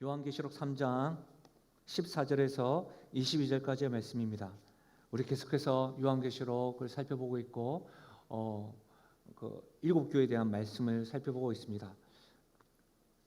요한계시록 3장 14절에서 22절까지의 말씀입니다. 우리 계속해서 요한계시록을 살펴보고 있고 일곱 교회에 대한 말씀을 살펴보고 있습니다.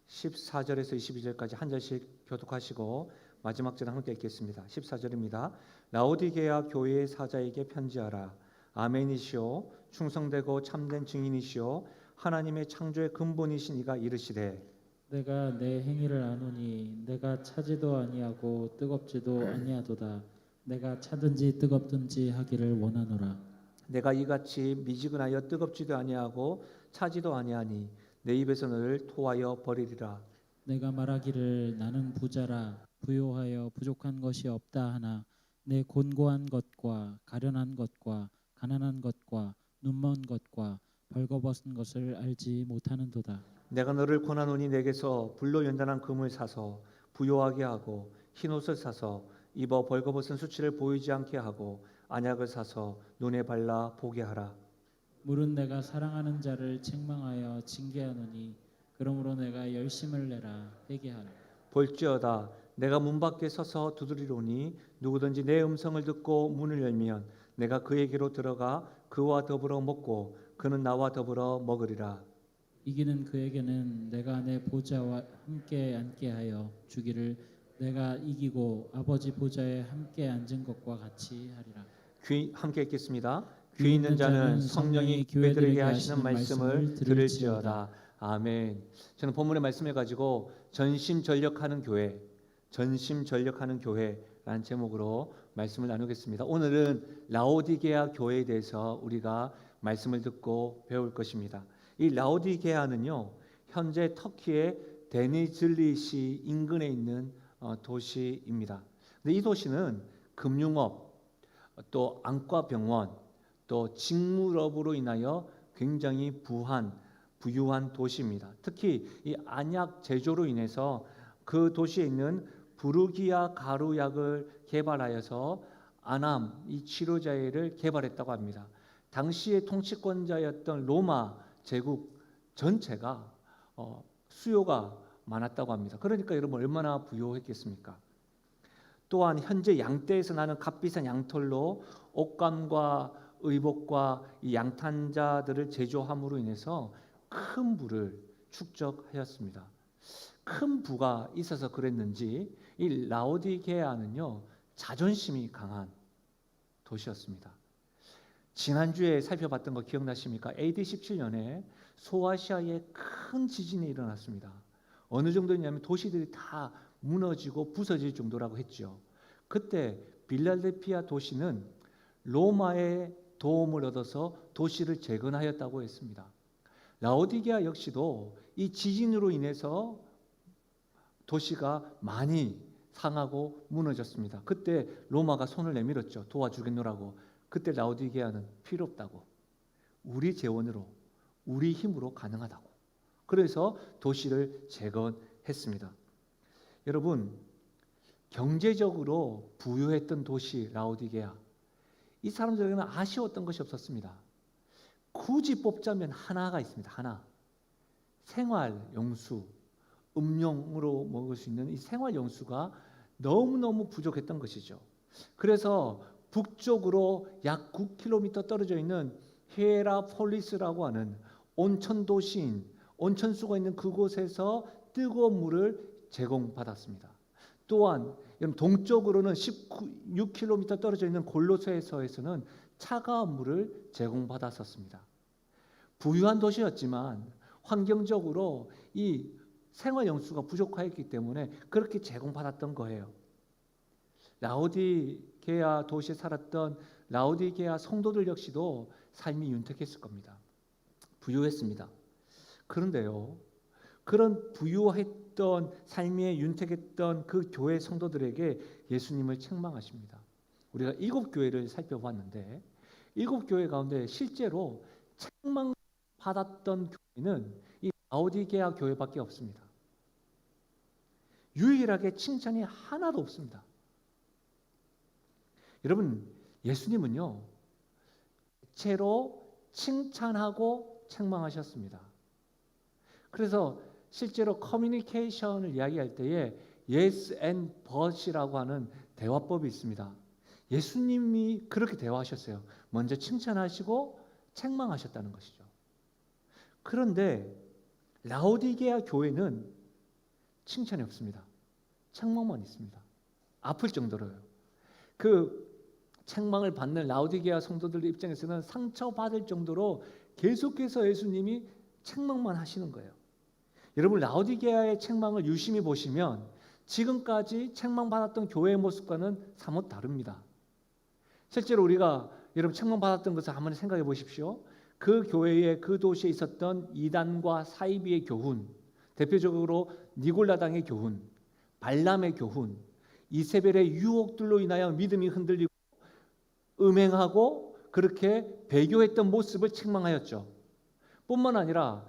14절에서 22절까지 한 절씩 교독하시고 마지막 절을 함께 읽겠습니다. 14절입니다. 라오디게아 교회의 사자에게 편지하라. 아멘이시오 충성되고 참된 증인이시오 하나님의 창조의 근본이신 이가 이르시되 내가 내 행위를 아노니 내가 차지도 아니하고 뜨겁지도 아니하도다. 내가 차든지 뜨겁든지 하기를 원하노라. 내가 이같이 미지근하여 뜨겁지도 아니하고 차지도 아니하니 내 입에서 너를 토하여 버리리라. 내가 말하기를 나는 부자라 부요하여 부족한 것이 없다 하나 내 곤고한 것과 가련한 것과 가난한 것과 눈먼 것과 벌거벗은 것을 알지 못하는도다. 내가 너를 권하노니 내게서 불로 연단한 금을 사서 부요하게 하고 흰옷을 사서 입어 벌거벗은 수치를 보이지 않게 하고 안약을 사서 눈에 발라 보게 하라. 물은 내가 사랑하는 자를 책망하여 징계하노니 그러므로 내가 열심을 내라 회개하라. 볼지어다 내가 문 밖에 서서 두드리노니 누구든지 내 음성을 듣고 문을 열면 내가 그에게로 들어가 그와 더불어 먹고 그는 나와 더불어 먹으리라. 이기는 그에게는 내가 내 보좌와 함께 앉게 하여 주기를 내가 이기고 아버지 보좌에 함께 앉은 것과 같이 하리라. 함께 읽겠습니다. 귀 있는 자는 성령이 교회들에게 하시는 말씀을 들을지어다. 아멘. 저는 본문의 말씀을 가지고 전심전력하는 교회, 전심전력하는 교회라는 제목으로 말씀을 나누겠습니다. 오늘은 라오디게아 교회에 대해서 우리가 말씀을 듣고 배울 것입니다. 이 라오디게아는요, 현재 터키의 데니즐리시 인근에 있는 도시입니다. 근데 이 도시는 금융업, 또 안과병원, 또 직물업으로 인하여 굉장히 부유한 도시입니다. 특히 이 안약 제조로 인해서 그 도시에 있는 부르기아 가루약을 개발하여서 안암 이 치료제를 개발했다고 합니다. 당시의 통치권자였던 로마 제국 전체가 수요가 많았다고 합니다. 그러니까 여러분 얼마나 부유했겠습니까? 또한 현재 양떼에서 나는 값비싼 양털로 옷감과 의복과 이 양탄자들을 제조함으로 인해서 큰 부를 축적하였습니다. 큰 부가 있어서 그랬는지 이 라오디게아는요 자존심이 강한 도시였습니다. 지난주에 살펴봤던 거 기억나십니까? AD 17년에 소아시아에 큰 지진이 일어났습니다. 어느 정도냐면 도시들이 다 무너지고 부서질 정도라고 했죠. 그때 빌라델피아 도시는 로마의 도움을 얻어서 도시를 재건하였다고 했습니다. 라오디게아 역시도 이 지진으로 인해서 도시가 많이 상하고 무너졌습니다. 그때 로마가 손을 내밀었죠. 도와주겠노라고. 그때 라오디게아는 필요 없다고. 우리 재원으로, 우리 힘으로 가능하다고. 그래서 도시를 재건했습니다. 여러분, 경제적으로 부유했던 도시 라오디게아. 이 사람들에게는 아쉬웠던 것이 없었습니다. 굳이 뽑자면 하나가 있습니다. 하나. 생활용수, 음용으로 먹을 수 있는 이 생활용수가 너무너무 부족했던 것이죠. 그래서 북쪽으로 약 9km 떨어져 있는 히에라폴리스라고 하는 온천 도시인, 온천수가 있는 그곳에서 뜨거운 물을 제공받았습니다. 또한 동쪽으로는 16km 떨어져 있는 골로새서에서는 차가운 물을 제공받았었습니다. 부유한 도시였지만 환경적으로 이 생활용수가 부족하였기 때문에 그렇게 제공받았던 거예요. 라오디게아 도시에 살았던 라오디게아 성도들 역시도 삶이 윤택했을 겁니다. 부유했습니다. 그런데요, 그런 부유했던 삶에 윤택했던 그 교회 성도들에게 예수님을 책망하십니다. 우리가 7교회를 살펴봤는데 7교회 가운데 실제로 책망받았던 교회는 이 라오디게아 교회밖에 없습니다. 유일하게 칭찬이 하나도 없습니다. 여러분, 예수님은요 대체로 칭찬하고 책망하셨습니다. 그래서 실제로 커뮤니케이션을 이야기할 때에 yes and but이라고 하는 대화법이 있습니다. 예수님이 그렇게 대화하셨어요. 먼저 칭찬하시고 책망하셨다는 것이죠. 그런데 라오디게아 교회는 칭찬이 없습니다. 책망만 있습니다. 아플 정도로요. 그 책망을 받는 라오디게아 성도들 입장에서는 상처받을 정도로 계속해서 예수님이 책망만 하시는 거예요. 여러분, 라오디게아의 책망을 유심히 보시면 지금까지 책망받았던 교회의 모습과는 사뭇 다릅니다. 실제로 우리가 여러분 책망받았던 것을 한번 생각해 보십시오. 그 교회에 그 도시에 있었던 이단과 사이비의 교훈, 대표적으로 니골라당의 교훈, 발람의 교훈, 이세벨의 유혹들로 인하여 믿음이 흔들리고 음행하고 그렇게 배교했던 모습을 책망하였죠. 뿐만 아니라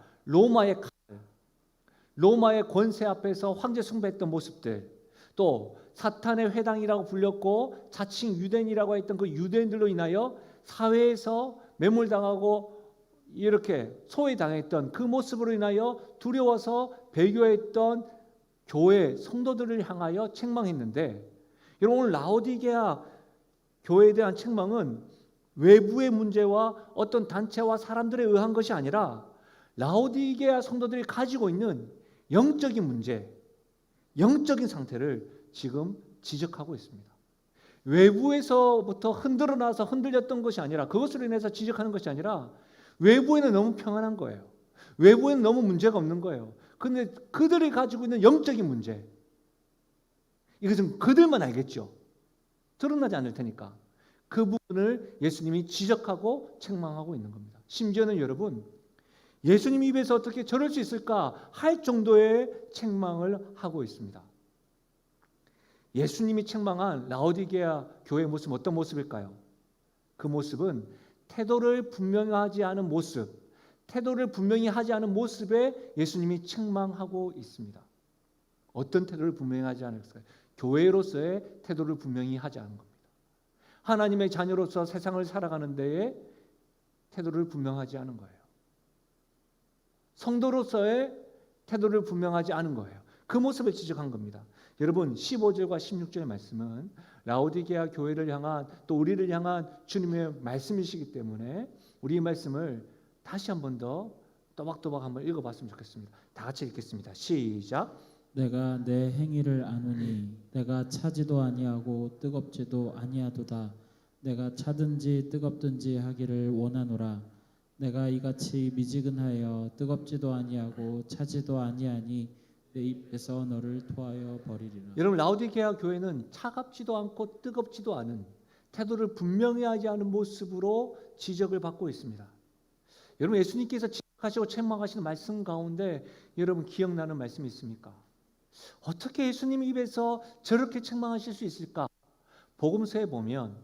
로마의 권세 앞에서 황제 숭배했던 모습들, 또 사탄의 회당이라고 불렸고 자칭 유대인이라고 했던 그 유대인들로 인하여 사회에서 매몰당하고 이렇게 소외당했던 그 모습으로 인하여 두려워서 배교했던 교회 성도들을 향하여 책망했는데, 여러분 오늘 라오디게아 교회에 대한 책망은 외부의 문제와 어떤 단체와 사람들에 의한 것이 아니라 라오디게아 성도들이 가지고 있는 영적인 문제, 영적인 상태를 지금 지적하고 있습니다. 외부에서부터 흔들어나서 흔들렸던 것이 아니라, 그것으로 인해서 지적하는 것이 아니라 외부에는 너무 평안한 거예요. 외부에는 너무 문제가 없는 거예요. 그런데 그들이 가지고 있는 영적인 문제, 이것은 그들만 알겠죠. 드러나지 않을 테니까 그 부분을 예수님이 지적하고 책망하고 있는 겁니다. 심지어는 여러분, 예수님 입에서 어떻게 저럴 수 있을까 할 정도의 책망을 하고 있습니다. 예수님이 책망한 라오디게아 교회의 모습은 어떤 모습일까요? 그 모습은 태도를 분명하지 않은 모습, 태도를 분명히 하지 않은 모습에 예수님이 책망하고 있습니다. 어떤 태도를 분명히 하지 않을까요? 교회로서의 태도를 분명히 하지 않은 겁니다. 하나님의 자녀로서 세상을 살아가는 데에 태도를 분명하지 않은 거예요. 성도로서의 태도를 분명하지 않은 거예요. 그 모습을 지적한 겁니다. 여러분, 15절과 16절의 말씀은 라오디게아 교회를 향한, 또 우리를 향한 주님의 말씀이시기 때문에 우리 이 말씀을 다시 한 번 더 또박또박 한번 읽어봤으면 좋겠습니다. 다 같이 읽겠습니다. 시작. 내가 내 행위를 아노니 내가 차지도 아니하고 뜨겁지도 아니하도다. 내가 차든지 뜨겁든지 하기를 원하노라. 내가 이같이 미지근하여 뜨겁지도 아니하고 차지도 아니하니 내 입에서 너를 토하여 버리리라. 여러분, 라오디게아 교회는 차갑지도 않고 뜨겁지도 않은, 태도를 분명히 하지 않은 모습으로 지적을 받고 있습니다. 여러분, 예수님께서 지적하시고 책망하시는 말씀 가운데 여러분 기억나는 말씀이 있습니까? 어떻게 예수님 입에서 저렇게 책망하실 수 있을까? 복음서에 보면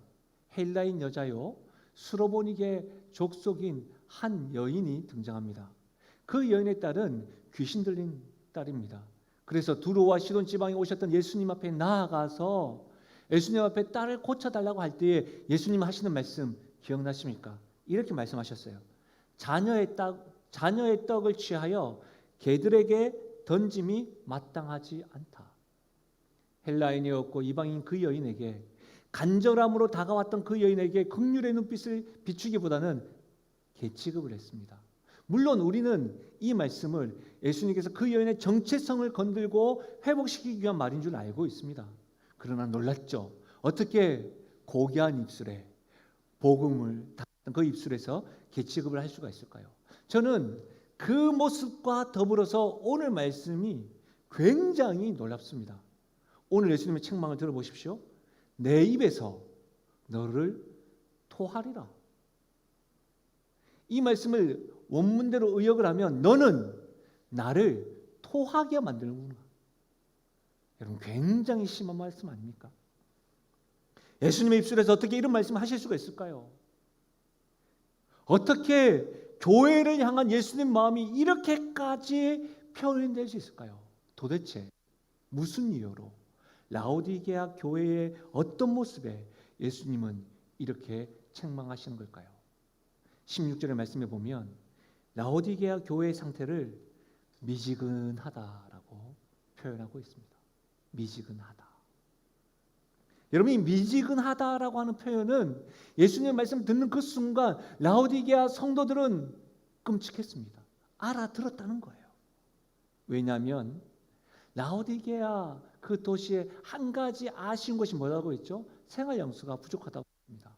헬라인 여자요 수로보니게 족속인 한 여인이 등장합니다. 그 여인의 딸은 귀신 들린 딸입니다. 그래서 두로와 시돈 지방에 오셨던 예수님 앞에 나아가서 예수님 앞에 딸을 고쳐달라고 할 때에 예수님 하시는 말씀 기억나십니까? 이렇게 말씀하셨어요. 자녀의 떡을 취하여 개들에게 던짐이 마땅하지 않다. 헬라인이었고 이방인 그 여인에게, 간절함으로 다가왔던 그 여인에게 긍휼의 눈빛을 비추기보다는 개 취급을 했습니다. 물론 우리는 이 말씀을 예수님께서 그 여인의 정체성을 건들고 회복시키기 위한 말인 줄 알고 있습니다. 그러나 놀랐죠. 어떻게 고귀한 입술에 복음을 닫았던 그 입술에서 개 취급을 할 수가 있을까요? 저는 그 모습과 더불어서 오늘 말씀이 굉장히 놀랍습니다. 오늘 예수님의 책망을 들어보십시오. 내 입에서 너를 토하리라. 이 말씀을 원문대로 의역을 하면 너는 나를 토하게 만드는구나. 여러분, 굉장히 심한 말씀 아닙니까? 예수님의 입술에서 어떻게 이런 말씀을 하실 수가 있을까요? 어떻게 교회를 향한 예수님 마음이 이렇게까지 표현될 수 있을까요? 도대체 무슨 이유로 라오디게아 교회의 어떤 모습에 예수님은 이렇게 책망하시는 걸까요? 16절의 말씀에 보면 라오디게아 교회의 상태를 미지근하다라고 표현하고 있습니다. 미지근하다. 여러분, 이 미지근하다라고 하는 표현은 예수님의 말씀 듣는 그 순간 라오디게아 성도들은 끔찍했습니다. 알아들었다는 거예요. 왜냐하면 라오디게아 그 도시에 한 가지 아쉬운 것이 뭐라고 했죠? 생활 영수가 부족하다고 했습니다.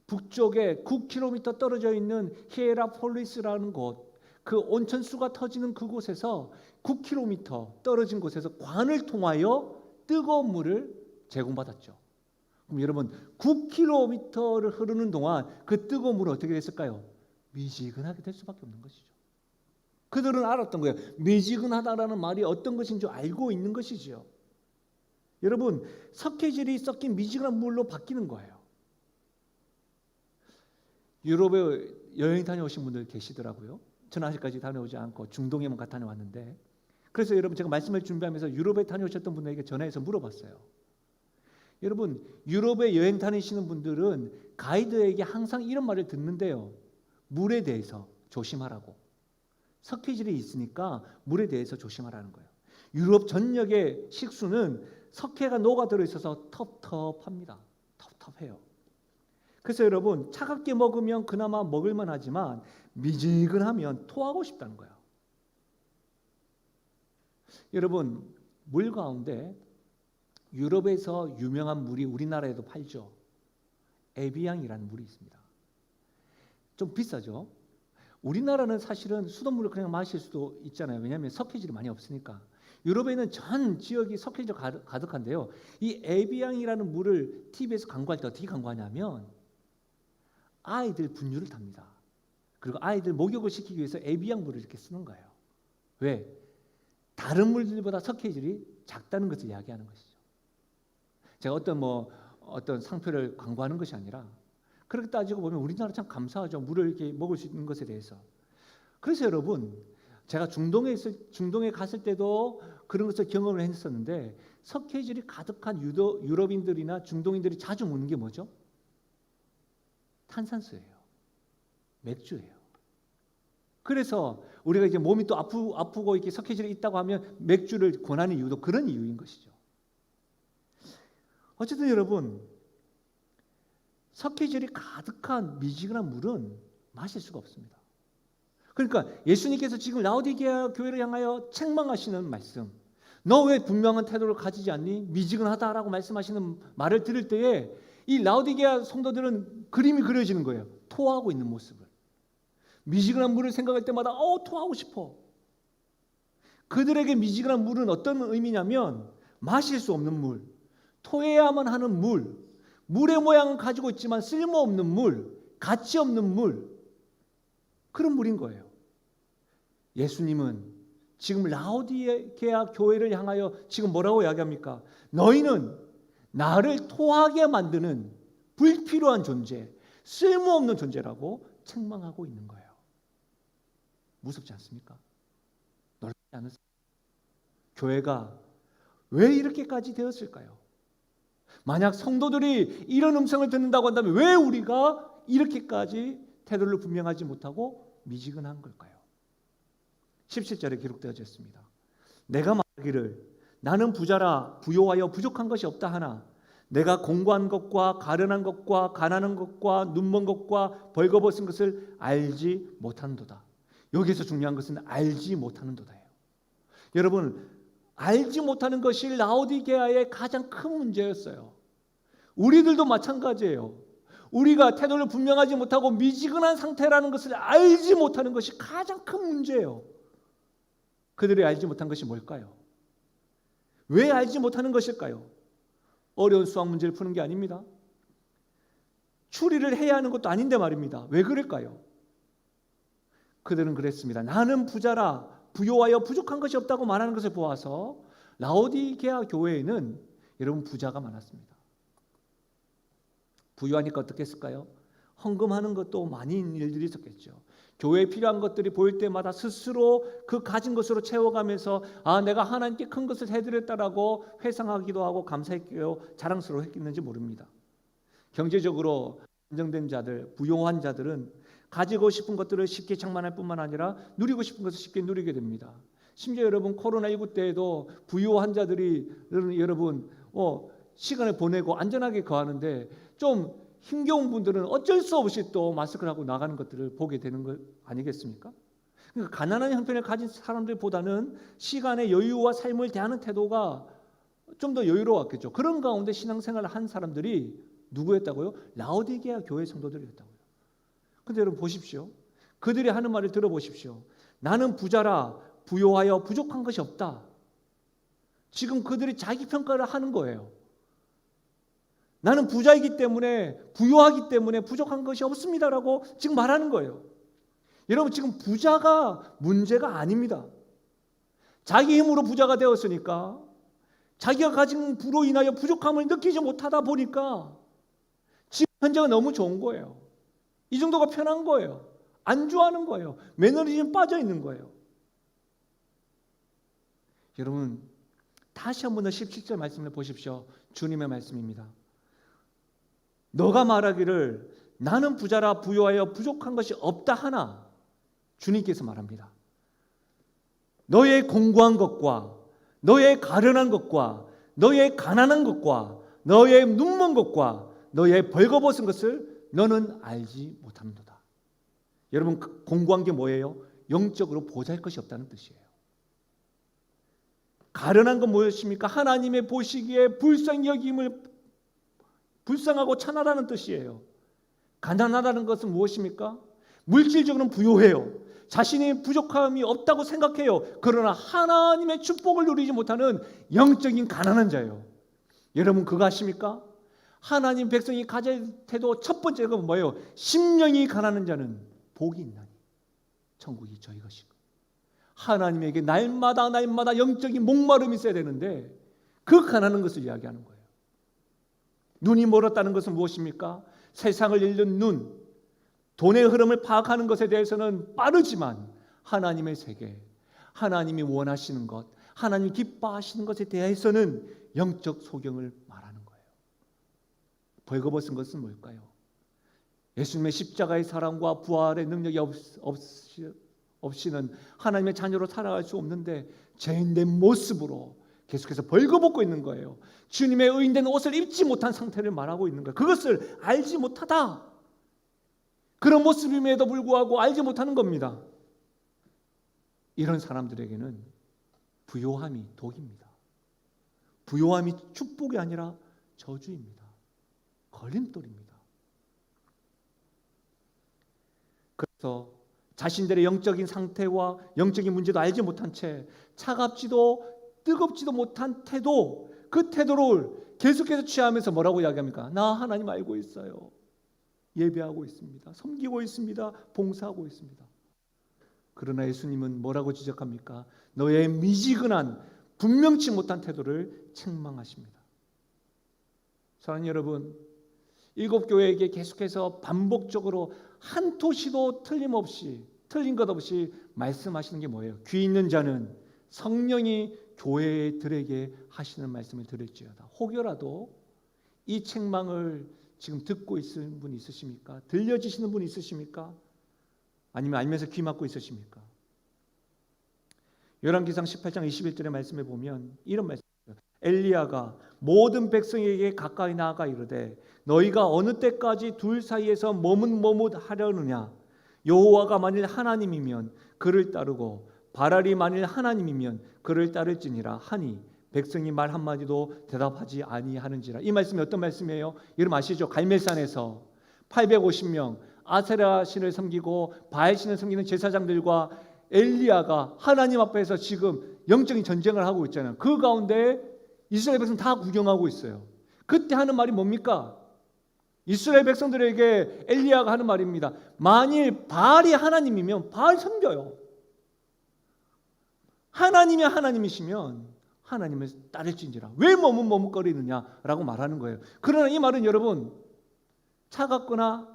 북쪽에 9km 떨어져 있는 히에라폴리스라는 곳, 그 온천수가 터지는 그곳에서 9km 떨어진 곳에서 관을 통하여 뜨거운 물을 제공받았죠. 그럼 여러분, 9km를 흐르는 동안 그 뜨거운 물은 어떻게 됐을까요? 미지근하게 될 수밖에 없는 것이죠. 그들은 알았던 거예요. 미지근하다라는 말이 어떤 것인 줄 알고 있는 것이죠. 여러분, 석회질이 섞인 미지근한 물로 바뀌는 거예요. 유럽에 여행 다녀오신 분들 계시더라고요. 저는 아직까지 다녀오지 않고 중동에만 다녀왔는데, 그래서 여러분, 제가 말씀을 준비하면서 유럽에 다녀오셨던 분들에게 전화해서 물어봤어요. 여러분, 유럽에 여행 다니시는 분들은 가이드에게 항상 이런 말을 듣는데요. 물에 대해서 조심하라고. 석회질이 있으니까 물에 대해서 조심하라는 거예요. 유럽 전역의 식수는 석회가 녹아들어 있어서 텁텁합니다. 텁텁해요. 그래서 여러분, 차갑게 먹으면 그나마 먹을만 하지만 미지근하면 토하고 싶다는 거예요. 여러분, 물 가운데 유럽에서 유명한 물이 우리나라에도 팔죠. 에비앙이라는 물이 있습니다. 좀 비싸죠. 우리나라는 사실은 수돗물을 그냥 마실 수도 있잖아요. 왜냐하면 석회질이 많이 없으니까. 유럽에는 전 지역이 석회질 가득한데요. 이 에비앙이라는 물을 TV에서 광고할 때 어떻게 광고하냐면 아이들 분유를 탑니다. 그리고 아이들 목욕을 시키기 위해서 에비앙 물을 이렇게 쓰는 거예요. 왜? 다른 물들보다 석회질이 작다는 것을 이야기하는 것이죠. 제가 어떤 상표를 광고하는 것이 아니라, 그렇게 따지고 보면 우리나라 참 감사하죠. 물을 이렇게 먹을 수 있는 것에 대해서. 그래서 여러분, 제가 중동에 갔을 때도 그런 것을 경험을 했었는데, 석회질이 가득한 유럽인들이나 중동인들이 자주 먹는 게 뭐죠? 탄산수예요. 맥주예요. 그래서 우리가 이제 몸이 또 아프고 이렇게 석회질이 있다고 하면 맥주를 권하는 이유도 그런 이유인 것이죠. 어쨌든 여러분, 석회질이 가득한 미지근한 물은 마실 수가 없습니다. 그러니까 예수님께서 지금 라오디게아 교회를 향하여 책망하시는 말씀, 너 왜 분명한 태도를 가지지 않니? 미지근하다라고 말씀하시는 말을 들을 때에 이 라오디게아 성도들은 그림이 그려지는 거예요. 토하고 있는 모습을. 미지근한 물을 생각할 때마다 토하고 싶어. 그들에게 미지근한 물은 어떤 의미냐면 마실 수 없는 물, 토해야만 하는 물, 물의 모양은 가지고 있지만 쓸모없는 물, 가치 없는 물, 그런 물인 거예요. 예수님은 지금 라오디게아 교회를 향하여 지금 뭐라고 이야기합니까? 너희는 나를 토하게 만드는 불필요한 존재, 쓸모없는 존재라고 책망하고 있는 거예요. 무섭지 않습니까? 놀랍지 않으세요? 교회가 왜 이렇게까지 되었을까요? 만약 성도들이 이런 음성을 듣는다고 한다면 왜 우리가 이렇게까지 태도를 분명하지 못하고 미지근한 걸까요? 17절에 기록되어져 있습니다. 내가 말하기를 나는 부자라 부요하여 부족한 것이 없다 하나 내가 공고한 것과 가련한 것과 가난한 것과 눈먼 것과 벌거벗은 것을 알지 못하는도다. 여기서 중요한 것은 알지 못하는도다예요. 여러분, 알지 못하는 것이 라오디게아의 가장 큰 문제였어요. 우리들도 마찬가지예요. 우리가 태도를 분명하지 못하고 미지근한 상태라는 것을 알지 못하는 것이 가장 큰 문제예요. 그들이 알지 못한 것이 뭘까요? 왜 알지 못하는 것일까요? 어려운 수학 문제를 푸는 게 아닙니다. 추리를 해야 하는 것도 아닌데 말입니다. 왜 그럴까요? 그들은 그랬습니다. 나는 부자라 부요하여 부족한 것이 없다고 말하는 것을 보아서 라오디게아 교회에는 여러분 부자가 많았습니다. 부유하니까 어떻게 했을까요? 헌금하는 것도 많은 일들이 있었겠죠. 교회에 필요한 것들이 보일 때마다 스스로 그 가진 것으로 채워가면서 내가 하나님께 큰 것을 해드렸다라고 회상하기도 하고 감사했고 자랑스러워했겠는지 모릅니다. 경제적으로 안정된 자들, 부유한 자들은 가지고 싶은 것들을 쉽게 장만할 뿐만 아니라 누리고 싶은 것을 쉽게 누리게 됩니다. 심지어 여러분 코로나19 때에도 부유 환자들이 여러분 시간을 보내고 안전하게 거하는데 좀 힘겨운 분들은 어쩔 수 없이 또 마스크를 하고 나가는 것들을 보게 되는 것 아니겠습니까? 그러니까 가난한 형편을 가진 사람들보다는 시간의 여유와 삶을 대하는 태도가 좀 더 여유로웠겠죠. 그런 가운데 신앙생활을 한 사람들이 누구였다고요? 라오디게아 교회 성도들이었다고요. 근데 여러분 보십시오. 그들이 하는 말을 들어보십시오. 나는 부자라 부요하여 부족한 것이 없다. 지금 그들이 자기 평가를 하는 거예요. 나는 부자이기 때문에 부요하기 때문에 부족한 것이 없습니다라고 지금 말하는 거예요. 여러분 지금 부자가 문제가 아닙니다. 자기 힘으로 부자가 되었으니까 자기가 가진 부로 인하여 부족함을 느끼지 못하다 보니까 지금 현재가 너무 좋은 거예요. 이 정도가 편한 거예요. 안주하는 거예요. 매너리즘 빠져 있는 거예요. 여러분 다시 한 번 더 17절 말씀을 보십시오. 주님의 말씀입니다. 너가 말하기를 나는 부자라 부요하여 부족한 것이 없다 하나 주님께서 말합니다. 너의 공고한 것과 너의 가련한 것과 너의 가난한 것과 너의 눈먼 것과 너의 벌거벗은 것을 너는 알지 못함도다. 여러분 공고한 게 뭐예요? 영적으로 보잘 것이 없다는 뜻이에요. 가련한 건 무엇입니까? 하나님의 보시기에 불쌍히 여김을 불쌍하고 찬하다는 뜻이에요. 가난하다는 것은 무엇입니까? 물질적으로는 부요해요. 자신이 부족함이 없다고 생각해요. 그러나 하나님의 축복을 누리지 못하는 영적인 가난한 자예요. 여러분 그거 아십니까? 하나님 백성이 가질 태도 첫 번째가 뭐예요? 심령이 가난한 자는 복이 있나니 천국이 저희 것이고. 하나님에게 날마다 영적인 목마름이 있어야 되는데 그 가난한 것을 이야기하는 거예요. 눈이 멀었다는 것은 무엇입니까? 세상을 읽는 눈, 돈의 흐름을 파악하는 것에 대해서는 빠르지만 하나님의 세계, 하나님이 원하시는 것, 하나님이 기뻐하시는 것에 대해서는 영적 소경을 말하는 거예요. 벌거벗은 것은 뭘까요? 예수님의 십자가의 사랑과 부활의 능력이 없이는 하나님의 자녀로 살아갈 수 없는데 죄인된 모습으로 계속해서 벌거벗고 있는 거예요. 주님의 의인된 옷을 입지 못한 상태를 말하고 있는 거예요. 그것을 알지 못하다. 그런 모습임에도 불구하고 알지 못하는 겁니다. 이런 사람들에게는 부요함이 독입니다. 부요함이 축복이 아니라 저주입니다. 걸림돌입니다. 그래서 자신들의 영적인 상태와 영적인 문제도 알지 못한 채 차갑지도 뜨겁지도 못한 태도, 그 태도를 계속해서 취하면서 뭐라고 이야기합니까? 나 하나님 알고 있어요. 예배하고 있습니다. 섬기고 있습니다. 봉사하고 있습니다. 그러나 예수님은 뭐라고 지적합니까? 너의 미지근한 분명치 못한 태도를 책망하십니다. 사랑하는 여러분, 일곱 교회에게 계속해서 반복적으로 한 토시도 틀린 것 없이 말씀하시는 게 뭐예요? 귀 있는 자는 성령이 교회들에게 하시는 말씀을 들을지어다. 혹여라도 이 책망을 지금 듣고 있는 분이 있으십니까? 들려지시는 분이 있으십니까? 아니면 알면서 귀 막고 있으십니까? 열왕기상 18장 21절의 말씀에 보면 이런 말씀입니다. 엘리야가 모든 백성에게 가까이 나아가 이르되 너희가 어느 때까지 둘 사이에서 머뭇하려느냐? 여호와가 만일 하나님이면 그를 따르고 바알이 만일 하나님이면 그를 따를지니라 하니 백성이 말 한마디도 대답하지 아니하는지라. 이 말씀이 어떤 말씀이에요? 여러분 아시죠? 갈멜산에서 850명 아세라 신을 섬기고 바알 신을 섬기는 제사장들과 엘리야가 하나님 앞에서 지금 영적인 전쟁을 하고 있잖아요. 그 가운데 이스라엘 백성 다 구경하고 있어요. 그때 하는 말이 뭡니까? 이스라엘 백성들에게 엘리야가 하는 말입니다. 만일 바알이 하나님이면 바알 섬겨요. 하나님이 하나님이시면 하나님을 따를지니라. 왜 머뭇거리느냐라고 말하는 거예요. 그러나 이 말은 여러분 차갑거나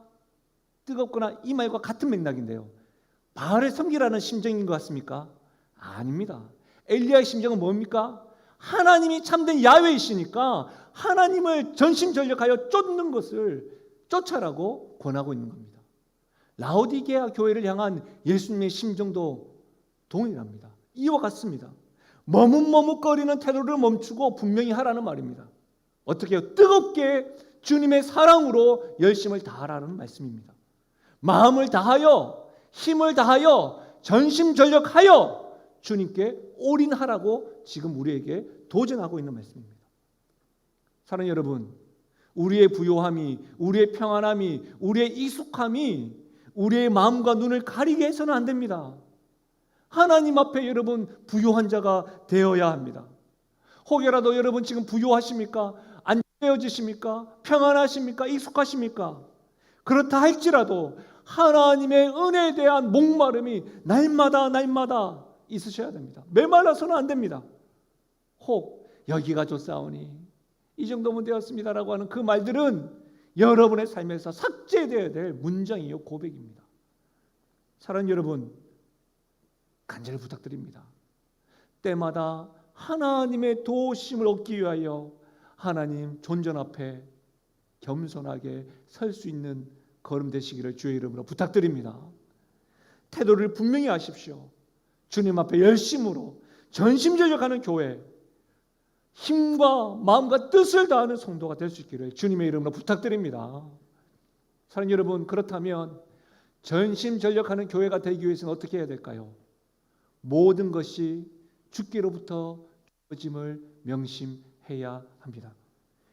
뜨겁거나 이 말과 같은 맥락인데요. 바알을 섬기라는 심정인 것 같습니까? 아닙니다. 엘리야의 심정은 뭡니까? 하나님이 참된 야훼이시니까 하나님을 전심전력하여 쫓는 것을 쫓아라고 권하고 있는 겁니다. 라오디게아 교회를 향한 예수님의 심정도 동일합니다. 이와 같습니다. 머뭇머뭇거리는 태도를 멈추고 분명히 하라는 말입니다. 어떻게 해요? 뜨겁게 주님의 사랑으로 열심을 다하라는 말씀입니다. 마음을 다하여 힘을 다하여 전심전력하여 주님께 올인하라고 지금 우리에게 도전하고 있는 말씀입니다. 사랑하는 여러분, 우리의 부요함이, 우리의 평안함이, 우리의 익숙함이 우리의 마음과 눈을 가리게 해서는 안 됩니다. 하나님 앞에 여러분 부요한 자가 되어야 합니다. 혹여라도 여러분 지금 부요하십니까? 안되어지십니까? 평안하십니까? 익숙하십니까? 그렇다 할지라도 하나님의 은혜에 대한 목마름이 날마다 있으셔야 됩니다. 메말라서는 안 됩니다. 혹 여기가 좋사오니 이 정도면 되었습니다라고 하는 그 말들은 여러분의 삶에서 삭제되어야 될 문장이요 고백입니다. 사랑하는 여러분, 간절히 부탁드립니다. 때마다 하나님의 도우심을 얻기 위하여 하나님 존전 앞에 겸손하게 설 수 있는 걸음 되시기를 주의 이름으로 부탁드립니다. 태도를 분명히 하십시오. 주님 앞에 열심으로 전심전력하는 교회, 힘과 마음과 뜻을 다하는 성도가 될 수 있기를 주님의 이름으로 부탁드립니다. 사랑하는 여러분, 그렇다면 전심전력하는 교회가 되기 위해서는 어떻게 해야 될까요? 모든 것이 주께로부터 주어짐을 명심해야 합니다.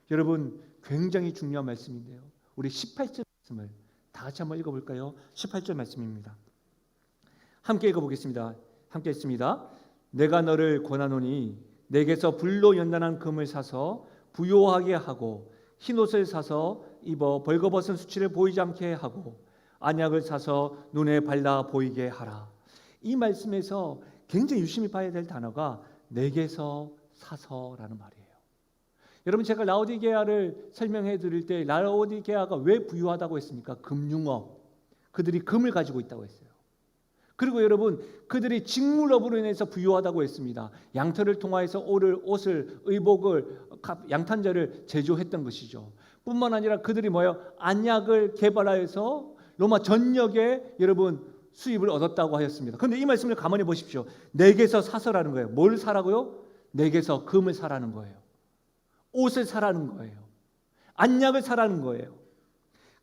여러분, 굉장히 중요한 말씀인데요. 우리 18절 말씀을 다 같이 한번 읽어볼까요? 18절 말씀입니다. 함께 읽어보겠습니다. 함께 읽습니다. 내가 너를 권하노니 내게서 불로 연단한 금을 사서 부요하게 하고 흰옷을 사서 입어 벌거벗은 수치를 보이지 않게 하고 안약을 사서 눈에 발라 보이게 하라. 이 말씀에서 굉장히 유심히 봐야 될 단어가 내게서 사서라는 말이에요. 여러분, 제가 라오디게아를 설명해 드릴 때 라오디게아가 왜 부유하다고 했습니까? 금융업, 그들이 금을 가지고 있다고 했어요. 그리고 여러분, 그들이 직물업으로 인해서 부유하다고 했습니다. 양털을 통하여서 옷을, 의복을, 양탄자를 제조했던 것이죠. 뿐만 아니라 그들이 뭐예요? 안약을 개발하여서 로마 전역에 여러분 수입을 얻었다고 하였습니다. 그런데 이 말씀을 가만히 보십시오. 내게서 사서라는 거예요. 뭘 사라고요? 내게서 금을 사라는 거예요. 옷을 사라는 거예요. 안약을 사라는 거예요.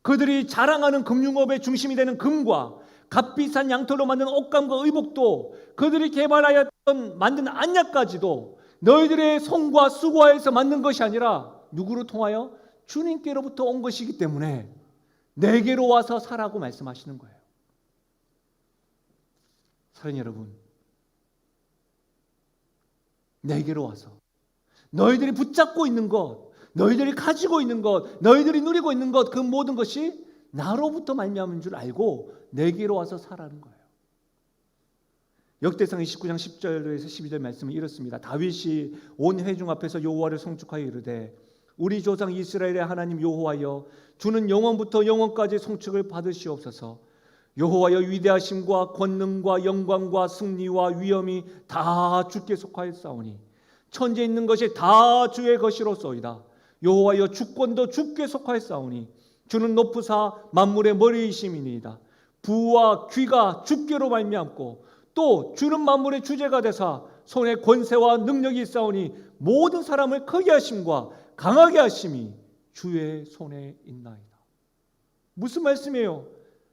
그들이 자랑하는 금융업의 중심이 되는 금과 값비싼 양털로 만든 옷감과 의복도 그들이 개발하였던 만든 안약까지도 너희들의 손과 수고하여서 만든 것이 아니라 누구를 통하여? 주님께로부터 온 것이기 때문에 내게로 와서 사라고 말씀하시는 거예요. 사랑하는 여러분, 내게로 와서 너희들이 붙잡고 있는 것, 너희들이 가지고 있는 것, 너희들이 누리고 있는 것, 그 모든 것이 나로부터 말미암은 줄 알고 내게로 와서 사라는 거예요. 역대상 29장 10절에서 12절 말씀은 이렇습니다. 다윗이 온 회중 앞에서 여호와를 송축하여 이르되 우리 조상 이스라엘의 하나님 여호와여, 주는 영원부터 영원까지 송축을 받으시옵소서. 여호와여, 위대하심과 권능과 영광과 승리와 위엄이 다 주께 속하였사오니 천지에 있는 것이 다 주의 것이로소이다. 여호와여, 주권도 주께 속하였사오니 주는 높으사 만물의 머리이심이니이다. 부와 귀가 주께로 말미암고 또 주는 만물의 주제가 되사 손에 권세와 능력이 있사오니 모든 사람을 크게 하심과 강하게 하심이 주의 손에 있나이다. 무슨 말씀이에요?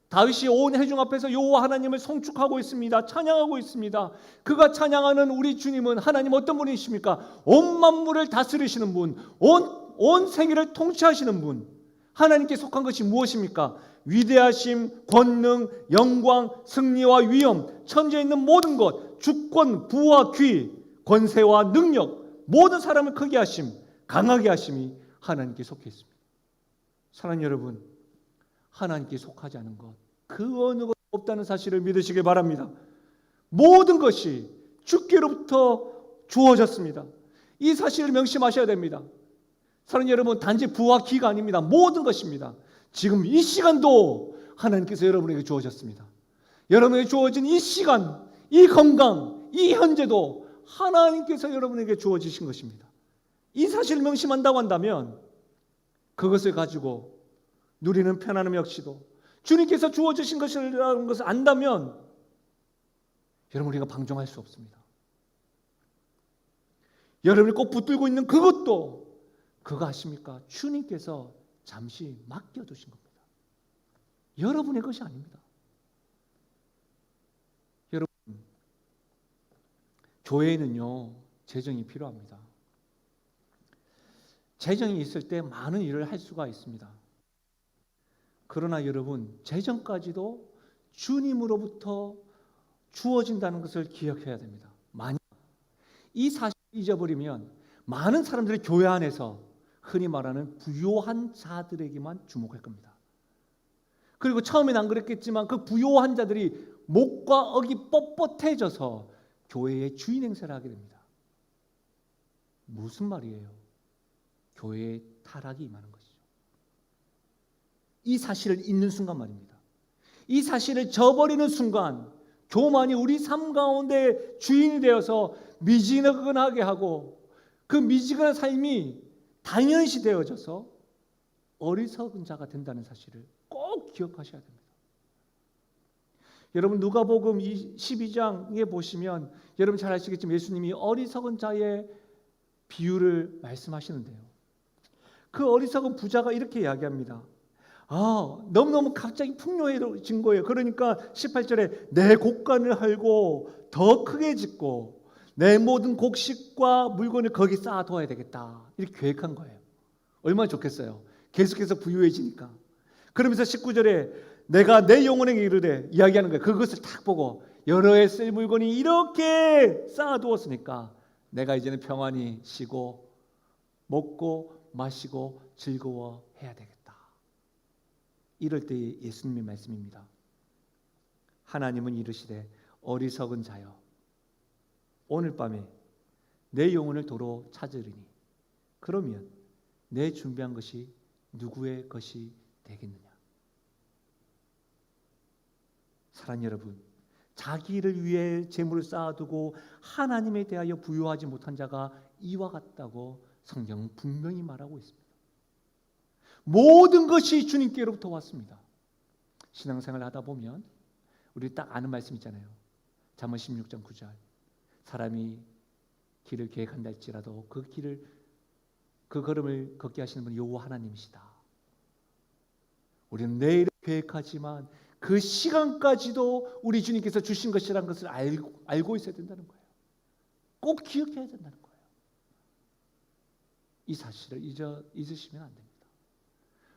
다윗이 온 회중 앞에서 여호와 하나님을 송축하고 있습니다. 찬양하고 있습니다. 그가 찬양하는 우리 주님은 하나님 어떤 분이십니까? 온 만물을 다스리시는 분, 온 세계를 통치하시는 분. 하나님께 속한 것이 무엇입니까? 위대하심, 권능, 영광, 승리와 위엄, 천지에 있는 모든 것, 주권, 부와 귀, 권세와 능력, 모든 사람을 크게 하심, 강하게 하심이 하나님께 속해 있습니다. 사랑하는 여러분, 하나님께 속하지 않은 것, 그 어느 것 없다는 사실을 믿으시길 바랍니다. 모든 것이 주께로부터 주어졌습니다. 이 사실을 명심하셔야 됩니다. 사랑하는 여러분, 단지 부와 귀가 아닙니다. 모든 것입니다. 지금 이 시간도 하나님께서 여러분에게 주어졌습니다. 여러분에게 주어진 이 시간, 이 건강, 이 현재도 하나님께서 여러분에게 주어지신 것입니다. 이 사실을 명심한다고 한다면 그것을 가지고 누리는 편안함 역시도 주님께서 주어주신 것이라는 것을 안다면 여러분, 우리가 방종할 수 없습니다. 여러분이 꼭 붙들고 있는 그것도 그거 아십니까? 주님께서 잠시 맡겨두신 겁니다. 여러분의 것이 아닙니다. 여러분, 교회에는요 재정이 필요합니다. 재정이 있을 때 많은 일을 할 수가 있습니다. 그러나 여러분, 재정까지도 주님으로부터 주어진다는 것을 기억해야 됩니다. 만약 이 사실을 잊어버리면 많은 사람들이 교회 안에서 흔히 말하는 부요한 자들에게만 주목할 겁니다. 그리고 처음엔 안 그랬겠지만 그 부요한 자들이 목과 억이 뻣뻣해져서 교회의 주인 행세를 하게 됩니다. 무슨 말이에요? 교회의 타락이 임하는 것이죠. 이 사실을 잊는 순간 말입니다. 이 사실을 저버리는 순간 교만이 우리 삶 가운데 주인이 되어서 미지근하게 하고 그 미지근한 삶이 당연시 되어져서 어리석은 자가 된다는 사실을 꼭 기억하셔야 됩니다. 여러분 누가복음 12장에 보시면 여러분 잘 아시겠지만 예수님이 어리석은 자의 비유를 말씀하시는데요. 그 어리석은 부자가 이렇게 이야기합니다. 너무너무 갑자기 풍요해진 거예요. 그러니까 18절에 내 곡간을 헐고 더 크게 짓고 내 모든 곡식과 물건을 거기 쌓아둬야 되겠다. 이렇게 계획한 거예요. 얼마나 좋겠어요. 계속해서 부유해지니까. 그러면서 19절에 내가 내 영혼에게 이르되 이야기하는 거예요. 그것을 딱 보고 여러 해 쓸 물건이 이렇게 쌓아두었으니까 내가 이제는 평안히 쉬고 먹고 마시고 즐거워해야 되겠다. 이럴 때 예수님의 말씀입니다. 하나님은 이르시되 어리석은 자여 오늘 밤에 내 영혼을 도로 찾으리니 그러면 내 준비한 것이 누구의 것이 되겠느냐. 사랑하는 여러분, 자기를 위해 재물을 쌓아두고 하나님에 대하여 부유하지 못한 자가 이와 같다고 성경은 분명히 말하고 있습니다. 모든 것이 주님께로부터 왔습니다. 신앙생활을 하다 보면 우리 딱 아는 말씀 있잖아요. 잠언 16장 9절 사람이 길을 계획한다 할지라도 그 걸음을 걷게 하시는 분은 여호와 하나님이시다. 우리는 내일을 계획하지만 그 시간까지도 우리 주님께서 주신 것이라는 것을 알고 있어야 된다는 거예요. 꼭 기억해야 된다는 거예요. 이 사실을 잊으시면 안 됩니다.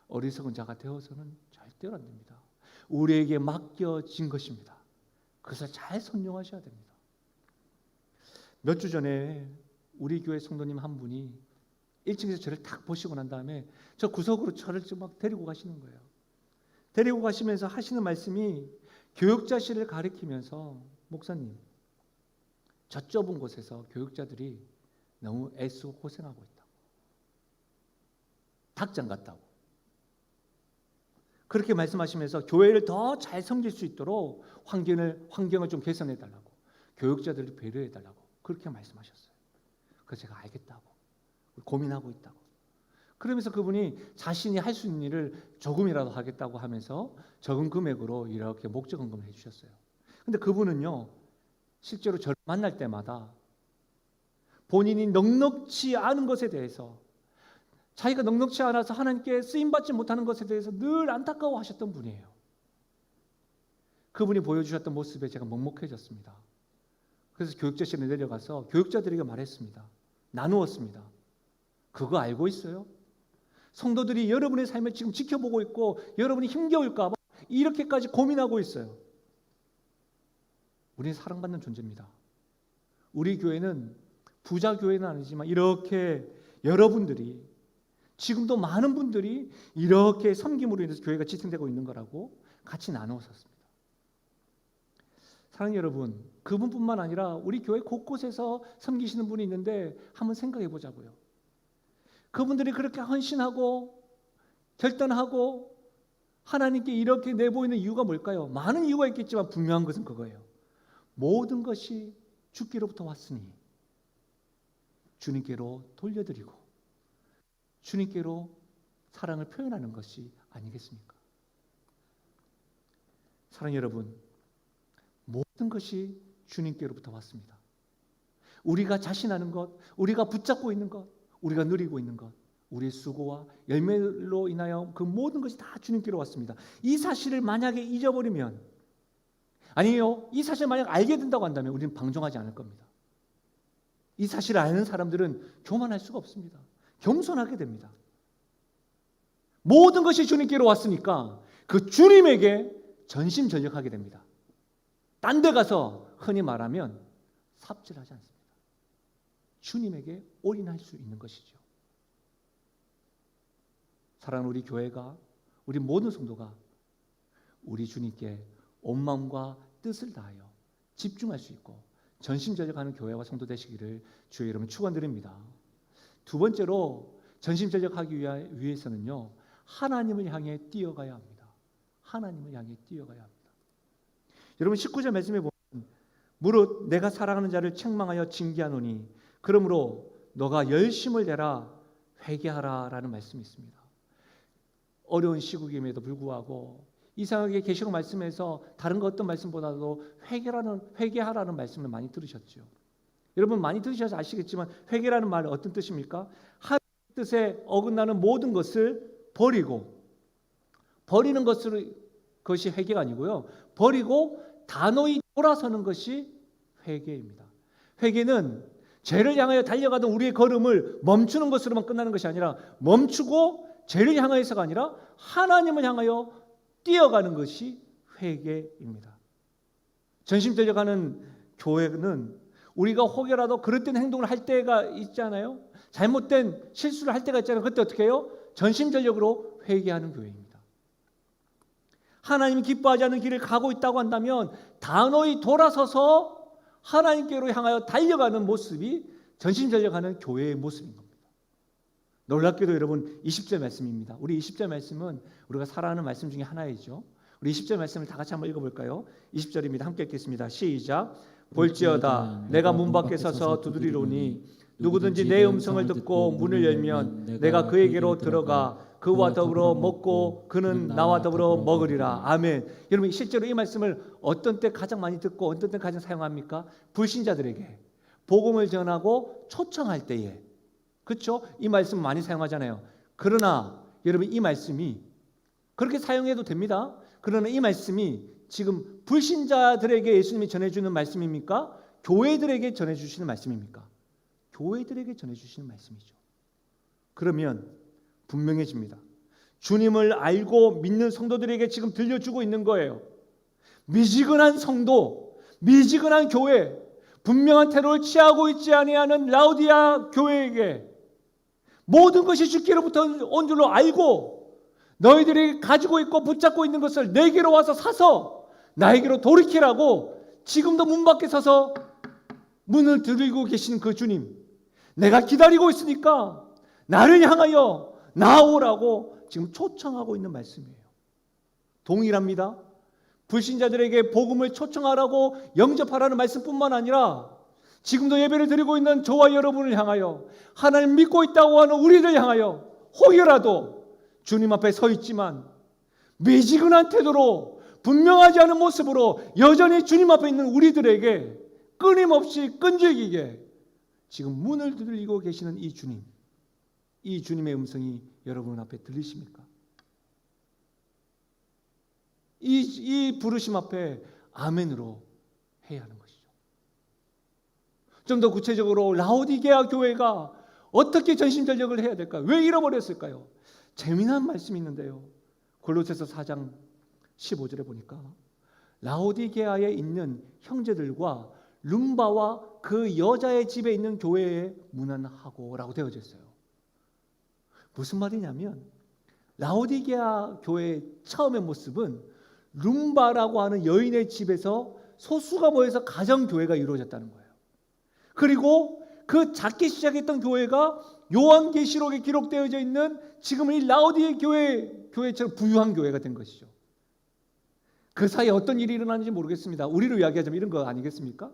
어리석은 자가 되어서는 절대로 안 됩니다. 우리에게 맡겨진 것입니다. 그것을 잘 선용하셔야 됩니다. 몇 주 전에 우리 교회 성도님 한 분이 1층에서 저를 딱 보시고 난 다음에 저 구석으로 저를 막 데리고 가시는 거예요. 데리고 가시면서 하시는 말씀이 교육자실을 가리키면서 목사님, 저 좁은 곳에서 교육자들이 너무 애쓰고 고생하고 있다고. 닭장 같다고. 그렇게 말씀하시면서 교회를 더 잘 섬길 수 있도록 환경을 좀 개선해 달라고, 교육자들을 배려해 달라고 그렇게 말씀하셨어요. 그래서 제가 알겠다고, 고민하고 있다고. 그러면서 그분이 자신이 할 수 있는 일을 조금이라도 하겠다고 하면서 적은 금액으로 이렇게 목적헌금을 해주셨어요. 근데 그분은요, 실제로 저를 만날 때마다 본인이 넉넉지 않은 것에 대해서, 자기가 넉넉지 않아서 하나님께 쓰임받지 못하는 것에 대해서 늘 안타까워하셨던 분이에요. 그분이 보여주셨던 모습에 제가 먹먹해졌습니다. 그래서 교육자실에 내려가서 교육자들에게 말했습니다. 나누었습니다. 그거 알고 있어요? 성도들이 여러분의 삶을 지금 지켜보고 있고 여러분이 힘겨울까 봐 이렇게까지 고민하고 있어요. 우리는 사랑받는 존재입니다. 우리 교회는 부자 교회는 아니지만 이렇게 여러분들이, 지금도 많은 분들이 이렇게 섬김으로 인해서 교회가 지탱되고 있는 거라고 같이 나누었습니다. 사랑하는 여러분, 그분뿐만 아니라 우리 교회 곳곳에서 섬기시는 분이 있는데 한번 생각해 보자고요. 그분들이 그렇게 헌신하고 결단하고 하나님께 이렇게 내보이는 이유가 뭘까요? 많은 이유가 있겠지만 분명한 것은 그거예요. 모든 것이 주께로부터 왔으니 주님께로 돌려드리고 주님께로 사랑을 표현하는 것이 아니겠습니까? 사랑하는 여러분, 모든 것이 주님께로부터 왔습니다. 우리가 자신하는 것, 우리가 붙잡고 있는 것, 우리가 누리고 있는 것, 우리의 수고와 열매로 인하여 그 모든 것이 다 주님께로 왔습니다. 이 사실을 만약에 잊어버리면, 아니요, 이 사실을 만약 알게 된다고 한다면 우리는 방종하지 않을 겁니다. 이 사실을 아는 사람들은 교만할 수가 없습니다. 겸손하게 됩니다. 모든 것이 주님께로 왔으니까 그 주님에게 전심전력하게 됩니다. 딴 데 가서 흔히 말하면 삽질하지 않습니다. 주님에게 올인할 수 있는 것이죠. 사랑하는 우리 교회가, 우리 모든 성도가 우리 주님께 온 마음과 뜻을 다하여 집중할 수 있고 전심전력하는 교회와 성도 되시기를 주의 이름으로 축원드립니다. 두 번째로 전심전력하기 위해서는요, 하나님을 향해 뛰어가야 합니다. 하나님을 향해 뛰어가야 합니다. 여러분 19절 말씀에 보면 무릇 내가 사랑하는 자를 책망하여 징계하노니 그러므로 너가 열심을 내라 회개하라 라는 말씀이 있습니다. 어려운 시국임에도 불구하고 이상하게 계시록 말씀에서 다른 것 어떤 말씀보다도 회개하라는 말씀을 많이 들으셨죠. 여러분 많이 들으셔서 아시겠지만 회개라는 말은 어떤 뜻입니까? 하나님의 뜻에 어긋나는 모든 것을 버리는 것이 회개가 아니고요. 버리고 단호히 돌아서는 것이 회개입니다. 회개는 죄를 향하여 달려가던 우리의 걸음을 멈추는 것으로만 끝나는 것이 아니라 멈추고 죄를 향하여서가 아니라 하나님을 향하여 뛰어가는 것이 회개입니다. 전심전력하는 교회는 우리가 혹여라도 그릇된 행동을 할 때가 있잖아요. 잘못된 실수를 할 때가 있잖아요. 그때 어떻게 해요? 전심전력으로 회개하는 교회입니다. 하나님이 기뻐하지 않는 길을 가고 있다고 한다면 단호히 돌아서서 하나님께로 향하여 달려가는 모습이 전심전력하는 교회의 모습인 겁니다. 놀랍게도 여러분 20절 말씀입니다. 우리 20절 말씀은 우리가 살아가는 말씀 중에 하나이죠. 우리 20절 말씀을 다 같이 한번 읽어볼까요? 20절입니다. 함께 읽겠습니다. 시작. 볼지어다 내가 문 밖에 서서 두드리노니 누구든지 내 음성을 듣고 문을 열면 내가 그에게로 들어가 그와 더불어 먹고 그는 나와 더불어 먹으리라. 아멘. 여러분 실제로 이 말씀을 어떤 때 가장 많이 듣고 어떤 때 가장 사용합니까? 불신자들에게 복음을 전하고 초청할 때에, 그렇죠? 이 말씀 많이 사용하잖아요. 그러나 여러분 이 말씀이 그렇게 사용해도 됩니다. 그러나 이 말씀이 지금 불신자들에게 예수님이 전해주는 말씀입니까? 교회들에게 전해주시는 말씀입니까? 교회들에게 전해주시는 말씀이죠. 그러면 분명해집니다. 주님을 알고 믿는 성도들에게 지금 들려주고 있는 거예요. 미지근한 성도, 미지근한 교회, 분명한 태도를 취하고 있지 아니하는 라우디아 교회에게 모든 것이 주께로부터 온 줄로 알고 너희들이 가지고 있고 붙잡고 있는 것을 내게로 와서 사서 나에게로 돌이키라고 지금도 문 밖에 서서 문을 두드리고 계시는 그 주님, 내가 기다리고 있으니까 나를 향하여 나오라고 지금 초청하고 있는 말씀이에요. 동일합니다. 불신자들에게 복음을 초청하라고 영접하라는 말씀뿐만 아니라 지금도 예배를 드리고 있는 저와 여러분을 향하여 하나님 믿고 있다고 하는 우리를 향하여 혹여라도 주님 앞에 서 있지만 미지근한 태도로 분명하지 않은 모습으로 여전히 주님 앞에 있는 우리들에게 끊임없이 끈질기게 지금 문을 두드리고 계시는 이 주님, 이 주님의 음성이 여러분 앞에 들리십니까? 이 부르심 앞에 아멘으로 해야 하는 것이죠. 좀 더 구체적으로 라오디게아 교회가 어떻게 전심전력을 해야 될까요? 왜 잃어버렸을까요? 재미난 말씀이 있는데요. 골로새서 4장 15절에 보니까 라오디게아에 있는 형제들과 룸바와 그 여자의 집에 있는 교회에 문안하고 라고 되어져 있어요. 무슨 말이냐면 라오디게아 교회의 처음의 모습은 룸바라고 하는 여인의 집에서 소수가 모여서 가정교회가 이루어졌다는 거예요. 그리고 그 작게 시작했던 교회가 요한계시록에 기록되어져 있는 지금 이 라오디게 교회처럼 부유한 교회가 된 것이죠. 그 사이에 어떤 일이 일어나는지 모르겠습니다. 우리로 이야기하자면 이런 거 아니겠습니까?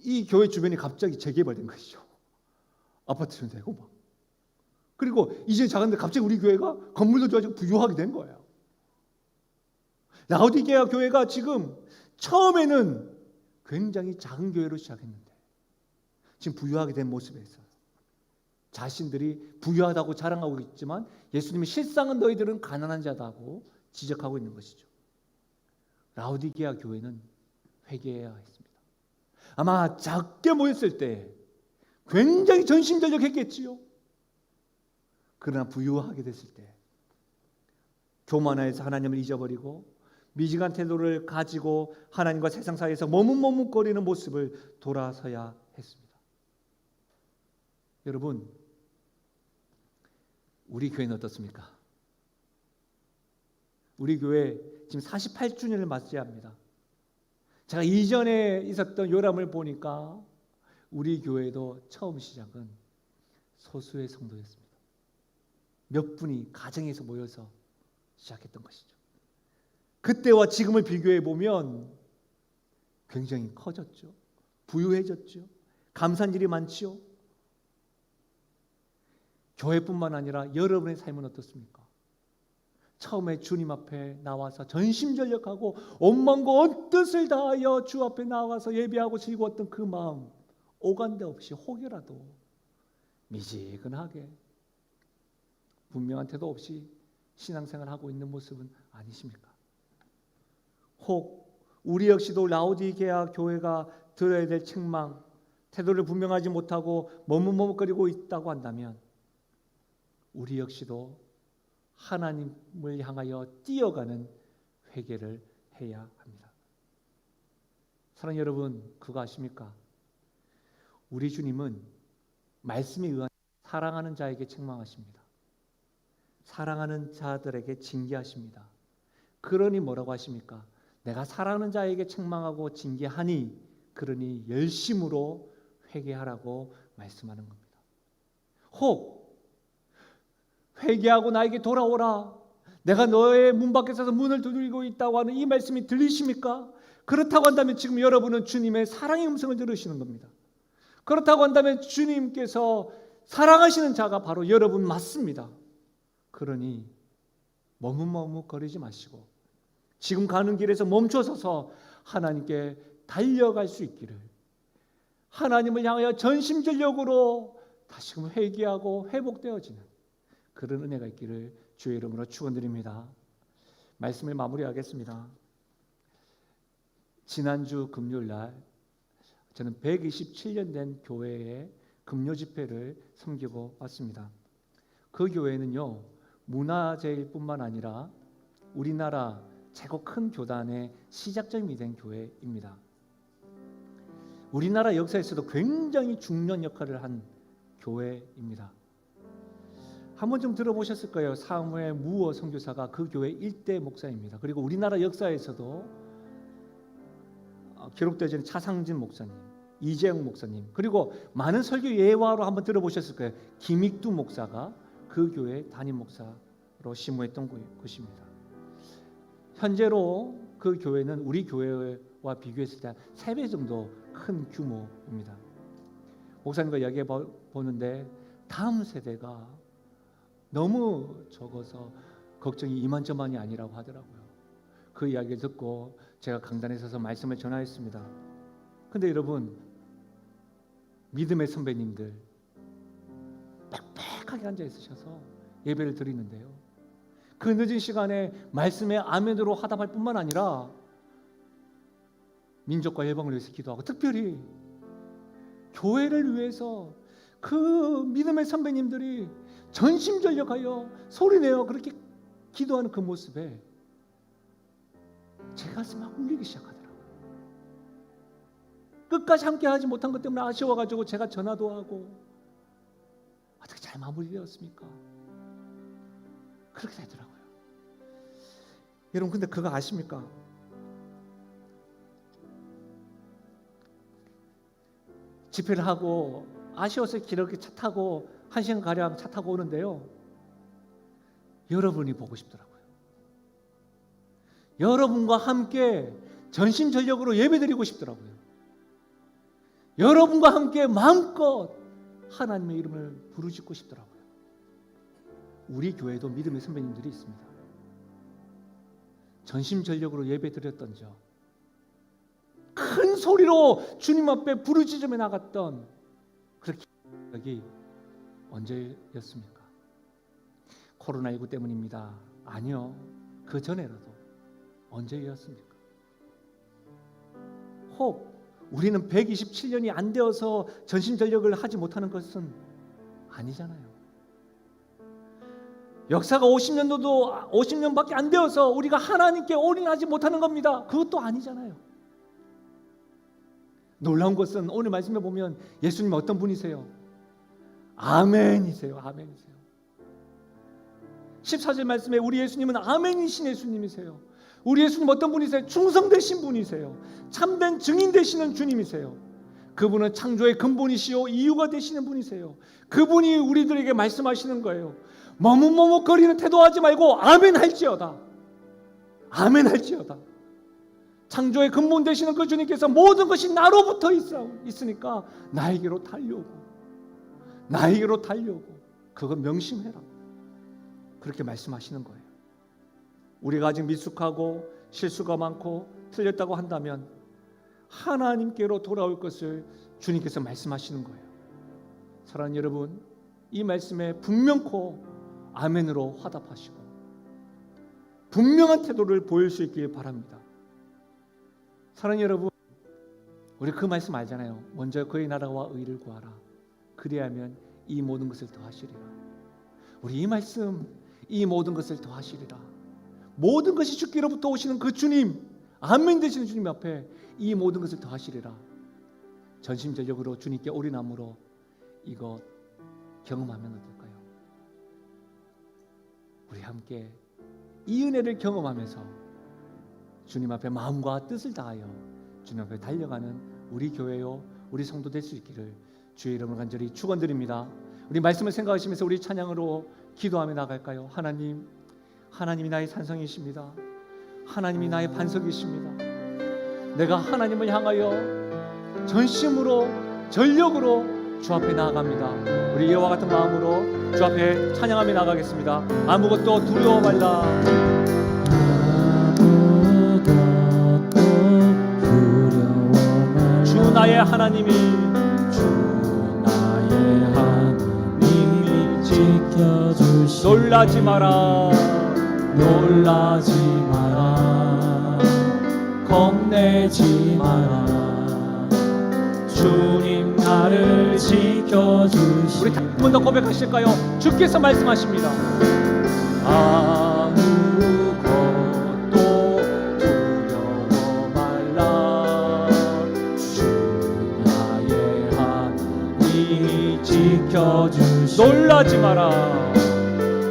이 교회 주변이 갑자기 재개발된 것이죠. 아파트도 되고 막. 그리고 이제 작은데 갑자기 우리 교회가 건물도 좋아지고 부유하게 된 거예요. 라오디게아 교회가 지금 처음에는 굉장히 작은 교회로 시작했는데 지금 부유하게 된 모습에서 자신들이 부유하다고 자랑하고 있지만 예수님이 실상은 너희들은 가난한 자다고 지적하고 있는 것이죠. 라오디게아 교회는 회개해야 했습니다. 아마 작게 모였을 때 굉장히 전심전력했겠지요. 그러나 부유하게 됐을 때 교만해서 하나님을 잊어버리고 미지간 태도를 가지고 하나님과 세상 사이에서 머뭇머뭇거리는 모습을 돌아서야 했습니다. 여러분, 우리 교회는 어떻습니까? 우리 교회 지금 48주년을 맞이해야 합니다. 제가 이전에 있었던 요람을 보니까 우리 교회도 처음 시작은 소수의 성도였습니다. 몇 분이 가정에서 모여서 시작했던 것이죠. 그때와 지금을 비교해 보면 굉장히 커졌죠. 부유해졌죠. 감사한 일이 많지요. 교회뿐만 아니라 여러분의 삶은 어떻습니까? 처음에 주님 앞에 나와서 전심전력하고 온 마음과 온 뜻을 다하여 주 앞에 나와서 예배하고 즐거웠던 그 마음, 오간데 없이 혹여라도 미지근하게 분명한 태도 없이 신앙생활하고 있는 모습은 아니십니까? 혹 우리 역시도 라오디게아 교회가 들어야 될 책망, 태도를 분명하지 못하고 머뭇머뭇거리고 있다고 한다면 우리 역시도 하나님을 향하여 뛰어가는 회개를 해야 합니다. 사랑하는 여러분, 그거 아십니까? 우리 주님은 말씀에 의한 사랑하는 자에게 책망하십니다. 사랑하는 자들에게 징계하십니다. 그러니 뭐라고 하십니까? 내가 사랑하는 자에게 책망하고 징계하니 그러니 열심으로 회개하라고 말씀하는 겁니다. 혹 회개하고 나에게 돌아오라. 내가 너의 문 밖에 서서 문을 두드리고 있다고 하는 이 말씀이 들리십니까? 그렇다고 한다면 지금 여러분은 주님의 사랑의 음성을 들으시는 겁니다. 그렇다고 한다면 주님께서 사랑하시는 자가 바로 여러분 맞습니다. 그러니 머뭇머뭇거리지 마시고 지금 가는 길에서 멈춰서서 하나님께 달려갈 수 있기를, 하나님을 향하여 전심전력으로 다시금 회개하고 회복되어지는 그런 은혜가 있기를 주의 이름으로 축원드립니다. 말씀을 마무리하겠습니다. 지난주 금요일날 저는 127년 된 교회의 금요 집회를 섬기고 왔습니다. 그 교회는요, 문화재일 뿐만 아니라 우리나라 최고 큰 교단의 시작점이 된 교회입니다. 우리나라 역사에서도 굉장히 중요한 역할을 한 교회입니다. 한번 좀 들어보셨을 거예요. 사무엘 무어 선교사가 그 교회 일대 목사입니다. 그리고 우리나라 역사에서도 기록되어 있는 차상진 목사님, 이재영 목사님, 그리고 많은 설교 예화로 한번 들어보셨을 거예요. 김익두 목사가 그 교회 담임 목사로 심무했던 곳입니다. 현재로 그 교회는 우리 교회와 비교했을 때 3배 정도 큰 규모입니다. 목사님과 이야기해 보는데 다음 세대가 너무 적어서 걱정이 이만저만이 아니라고 하더라고요. 그 이야기를 듣고 제가 강단에 서서 말씀을 전하였습니다. 근데 여러분, 믿음의 선배님들 빽빽하게 앉아 있으셔서 예배를 드리는데요, 그 늦은 시간에 말씀에 아멘으로 화답할 뿐만 아니라 민족과 열방을 위해서 기도하고 특별히 교회를 위해서 그 믿음의 선배님들이 전심전력하여 소리내어 그렇게 기도하는 그 모습에 제 가슴이 막 울리기 시작하더라고요. 끝까지 함께하지 못한 것 때문에 아쉬워가지고 제가 전화도 하고 어떻게 잘 마무리되었습니까? 그렇게 되더라고요. 여러분, 근데 그거 아십니까? 집회를 하고 아쉬워서 이렇게 차 타고 1시간가량 차 타고 오는데요, 여러분이 보고 싶더라고요. 여러분과 함께 전심전력으로 예배드리고 싶더라고요. 여러분과 함께 마음껏 하나님의 이름을 부르짖고 싶더라고요. 우리 교회도 믿음의 선배님들이 있습니다. 전심전력으로 예배드렸던 적 큰 소리로 주님 앞에 부르짖으며 나갔던 그렇게 기억이 언제였습니까? 코로나19 때문입니다. 아니요. 그 전에라도 언제였습니까? 혹 우리는 127년이 안 되어서 전심전력을 하지 못하는 것은 아니잖아요. 역사가 50년밖에 안 되어서 우리가 하나님께 올인하지 못하는 겁니다. 그것도 아니잖아요. 놀라운 것은 오늘 말씀에 보면 예수님 어떤 분이세요? 아멘이세요. 아멘이세요. 14절 말씀에 우리 예수님은 아멘이신 예수님이세요. 우리 예수님 어떤 분이세요? 충성되신 분이세요. 참된 증인 되시는 주님이세요. 그분은 창조의 근본이시요 이유가 되시는 분이세요. 그분이 우리들에게 말씀하시는 거예요. 머뭇머뭇거리는 태도하지 말고 아멘 할지어다. 아멘 할지어다. 창조의 근본 되시는 그 주님께서 모든 것이 나로부터 있으니까 나에게로 달려오고 그거 명심해라. 그렇게 말씀하시는 거예요. 우리가 아직 미숙하고 실수가 많고 틀렸다고 한다면 하나님께로 돌아올 것을 주님께서 말씀하시는 거예요. 사랑하는 여러분, 이 말씀에 분명코 아멘으로 화답하시고 분명한 태도를 보일 수 있길 바랍니다. 사랑하는 여러분, 우리 그 말씀 알잖아요. 먼저 그의 나라와 의를 구하라. 그리하면 이 모든 것을 더하시리라. 우리 이 말씀, 이 모든 것을 더하시리라. 모든 것이 주께로부터 오시는 그 주님, 아멘 되시는 주님 앞에 이 모든 것을 더하시리라. 전심전력으로 주님께 올인함으로 이거 경험하면 어떨까요? 우리 함께 이 은혜를 경험하면서 주님 앞에 마음과 뜻을 다하여 주님 앞에 달려가는 우리 교회요, 우리 성도 될 수 있기를 주의 이름으로 간절히 축원드립니다. 우리 말씀을 생각하시면서 우리 찬양으로 기도하며 나갈까요? 하나님, 하나님이 나의 산성이십니다. 하나님이 나의 반석이십니다. 내가 하나님을 향하여 전심으로 전력으로 주 앞에 나아갑니다. 우리 이와 같은 마음으로 주 앞에 찬양하며 나가겠습니다. 아무것도 두려워 말라. 주 나의 하나님이 지켜주시. 놀라지 마라. 놀라지 마라. 겁내지 마라. 주님 나를 지켜주시. 우리 한 번 더 고백하실까요? 주께서 말씀하십니다. 아무것도 두려워 말라. 주 나의 하나님이 지켜주시. 놀라지 마라.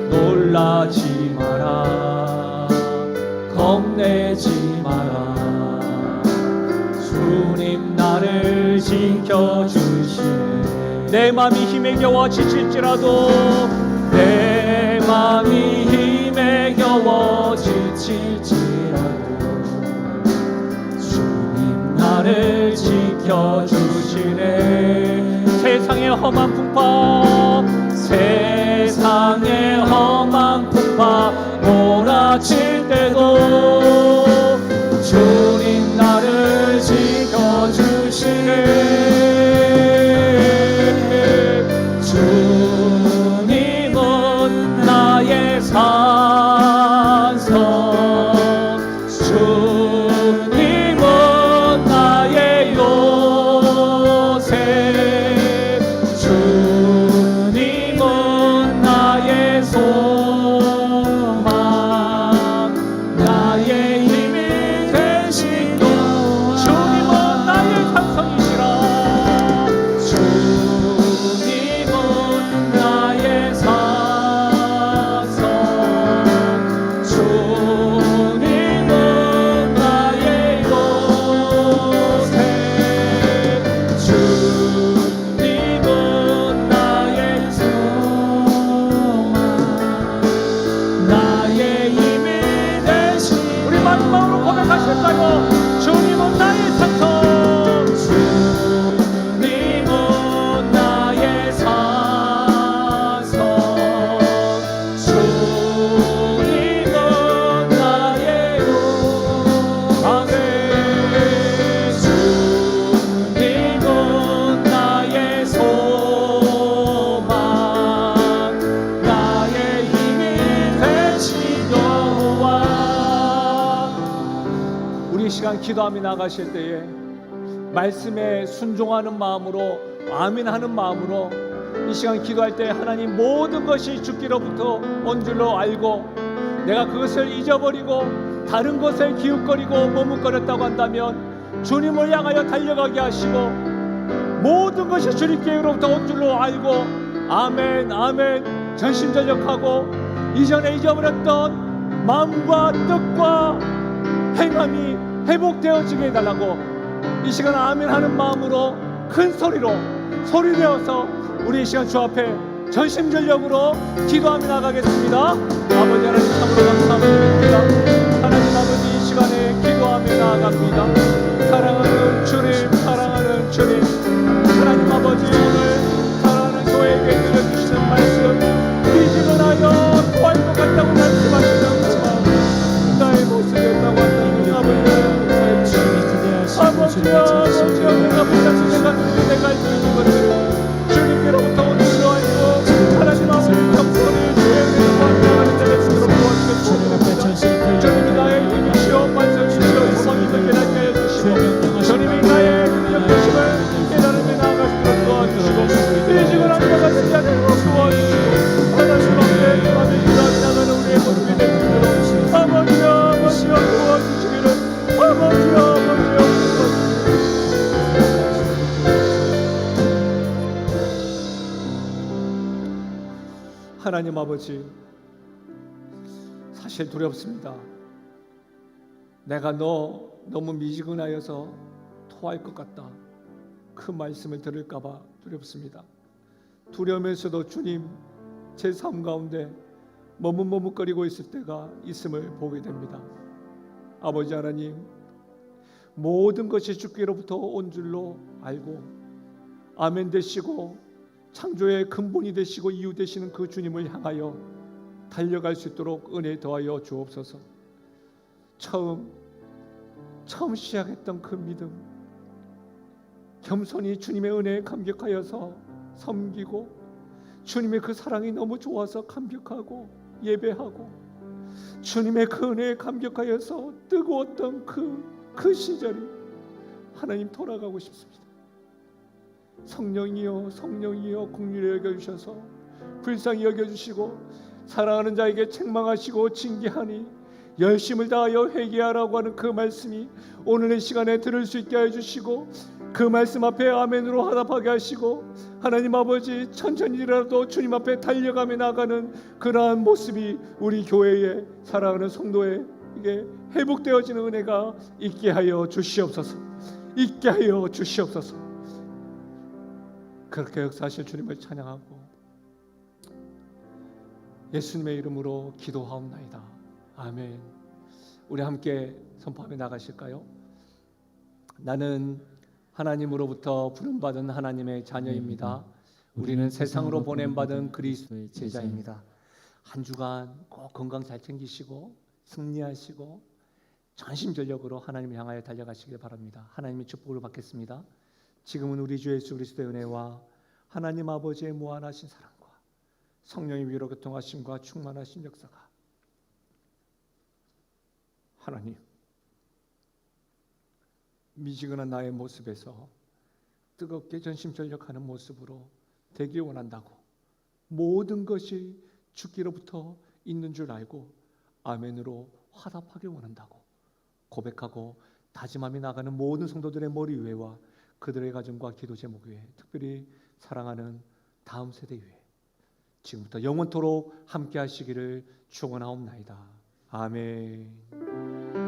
놀라지 마라. 겁내지 마라. 주님 나를 지켜주시네. 내 맘이 힘에 겨워 지칠지라도 내 맘이 힘에 겨워 지칠지라도 주님 나를 지켜주시네. 세상의 험한 풍파 세상의 험한 풍파 몰아칠 때도 주님 나를 지켜주시네. 주님은 나의 산성, 주님은 나의 요새, 주님은 나의 소망, 기도하며 나가실 때에 말씀에 순종하는 마음으로 아멘하는 마음으로 이 시간 기도할 때 하나님 모든 것이 주께로부터 온 줄로 알고 내가 그것을 잊어버리고 다른 것에 기웃거리고 머뭇거렸다고 한다면 주님을 향하여 달려가게 하시고 모든 것이 주님께로부터 온 줄로 알고 아멘 아멘 전심전력하고 이전에 잊어버렸던 마음과 뜻과 행함이 회복되어지게 해달라고 이 시간 아멘 하는 마음으로 큰 소리로 소리내어서 우리 이 시간 주 앞에 전심전력으로 기도하며 나가겠습니다. 아버지 하나님 참으로 감사합니다. 하나님 아버지 이 시간에 기도하며 나아갑니다. 사랑하는 주님 사랑하는 주님 하나님 아버지 오늘 사랑하는 교회에게 들려주시는 말씀 믿음을 하여 구할 것 같다고 말씀하시는 그 마음 나의 모습이었다고 한다면 아버지와 내가 붙잡고 내가 할 수 있는 것들을 주님께로부터 오는 줄로 알고 하나님 아버지 정성이 주의 이름으로 나가는 자를 주로 도와주겠습니다. 주님이 나의 힘이시오 반석이시오 소망임을 깨닫게 하여 주시고 주님이 나의 능력 되심을 깨달음에 나아갈 수 있도록 도와주시고 일찍을 안 나가지 않도록 도와주시고 하나님 앞에 주님이 나가는 우리의 모습이 되시도록 아버지여 도와주시기를 아버지여 하나님 아버지 사실 두렵습니다. 내가 너무 미지근하여서 토할 것 같다. 그 말씀을 들을까봐 두렵습니다. 두려우면서도 주님 제 삶 가운데 머뭇머뭇거리고 있을 때가 있음을 보게 됩니다. 아버지 하나님 모든 것이 주께로부터 온 줄로 알고 아멘 되시고 창조의 근본이 되시고 이유 되시는 그 주님을 향하여 달려갈 수 있도록 은혜 더하여 주옵소서. 처음 시작했던 그 믿음 겸손히 주님의 은혜에 감격하여서 섬기고 주님의 그 사랑이 너무 좋아서 감격하고 예배하고 주님의 그 은혜에 감격하여서 뜨거웠던 그 시절이 하나님 돌아가고 싶습니다. 성령이여 긍휼히 여겨주셔서 불쌍히 여겨주시고 사랑하는 자에게 책망하시고 징계하니 열심을 다하여 회개하라고 하는 그 말씀이 오늘 이 시간에 들을 수 있게 해주시고 그 말씀 앞에 아멘으로 화답하게 하시고 하나님 아버지 천천히라도 주님 앞에 달려가며 나가는 그러한 모습이 우리 교회의 사랑하는 성도에게 회복되어지는 은혜가 있게 하여 주시옵소서. 있게 하여 주시옵소서. 그렇게 역사하실 주님을 찬양하고 예수님의 이름으로 기도하옵나이다. 아멘. 우리 함께 선포하며 나가실까요? 나는 하나님으로부터 부름받은 하나님의 자녀입니다. 우리는 세상으로 보냄받은 그리스도의 제자입니다. 한 주간 꼭 건강 잘 챙기시고 승리하시고 전심전력으로 하나님을 향하여 달려가시길 바랍니다. 하나님의 축복을 받겠습니다. 지금은 우리 주 예수 그리스도의 은혜와 하나님 아버지의 무한하신 사랑과 성령의 위로 교통하심과 충만하신 역사가 하나님 미지근한 나의 모습에서 뜨겁게 전심전력하는 모습으로 되길 원한다고 모든 것이 주께로부터 있는 줄 알고 아멘으로 화답하길 원한다고 고백하고 다짐하며 나가는 모든 성도들의 머리 위에와 그들의 가정과 기도 제목 위에 특별히 사랑하는 다음 세대 위에 지금부터 영원토록 함께 하시기를 축원하옵나이다. 아멘.